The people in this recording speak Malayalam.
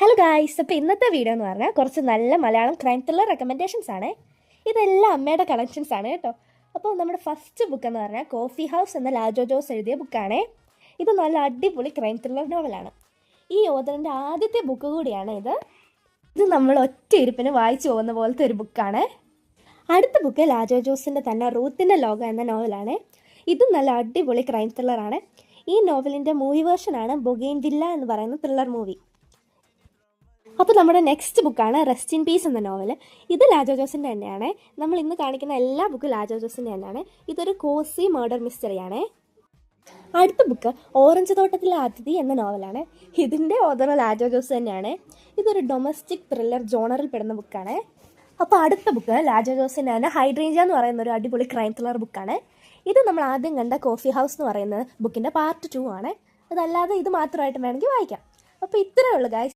ഹലോ ഗായ്സ്, അപ്പോൾ ഇന്നത്തെ വീഡിയോ എന്ന് പറഞ്ഞാൽ കുറച്ച് നല്ല മലയാളം ക്രൈം ത്രില്ലർ റെക്കമെൻഡേഷൻസ് ആണ്. ഇതെല്ലാം അമ്മയുടെ കളക്ഷൻസ് ആണ് കേട്ടോ. അപ്പോൾ നമ്മുടെ ഫസ്റ്റ് ബുക്ക് എന്ന് പറഞ്ഞാൽ കോഫി ഹൗസ് എന്ന ലാജോ ജോസ് എഴുതിയ ബുക്കാണ്. ഇത് നല്ല അടിപൊളി ക്രൈം ത്രില്ലർ നോവലാണ്. ഈ ഓതറിൻ്റെ ആദ്യത്തെ ബുക്ക് കൂടിയാണ് ഇത് നമ്മൾ ഒറ്റ ഇരിപ്പിന് വായിച്ചു പോകുന്ന പോലത്തെ ഒരു ബുക്കാണ്. അടുത്ത ബുക്ക് ലാജോ ജോസിൻ്റെ തന്നെ റൂത്തിൻ്റെ ലോകം എന്ന നോവലാണ്. ഇതും നല്ല അടിപൊളി ക്രൈം ത്രില്ലറാണ്. ഈ നോവലിൻ്റെ മൂവി വേർഷനാണ് ബൊഗെയിൻവില്ല എന്ന് പറയുന്ന ത്രില്ലർ മൂവി. അപ്പോൾ നമ്മുടെ നെക്സ്റ്റ് ബുക്കാണ് റെസ്റ്റ് ഇൻ പീസ് എന്ന നോവൽ. ഇത് ലാജോ ജോസിൻ്റെ തന്നെയാണ്. നമ്മൾ ഇന്ന് കാണിക്കുന്ന എല്ലാ ബുക്കും ലാജോ ജോസിൻ്റെ തന്നെയാണ്. ഇതൊരു കോസി മർഡർ മിസ്റ്ററിയാണ്. അടുത്ത ബുക്ക് ഓറഞ്ച് തോട്ടത്തിലെ അതിഥി എന്ന നോവലാണ്. ഇതിൻ്റെ ഓതർ ലാജോ ജോസ് തന്നെയാണ്. ഇതൊരു ഡൊമസ്റ്റിക് ത്രില്ലർ ജോണറിൽ പെടുന്ന ബുക്കാണ്. അപ്പോൾ അടുത്ത ബുക്ക് ലാജോ ജോസിൻ്റെ തന്നെ ഹൈഡ്രേഞ്ച എന്ന് പറയുന്ന ഒരു അടിപൊളി ക്രൈം ത്രില്ലർ ബുക്കാണ്. ഇത് നമ്മൾ ആദ്യം കണ്ട കോഫി ഹൗസ് എന്ന് പറയുന്ന ബുക്കിൻ്റെ പാർട്ട് 2 ആണ്. അതല്ലാതെ ഇത് മാത്രമായിട്ട് വേണമെങ്കിൽ വായിക്കാം. അപ്പോൾ ഇത്രയേ ഉള്ളൂ ഗായ്സ്.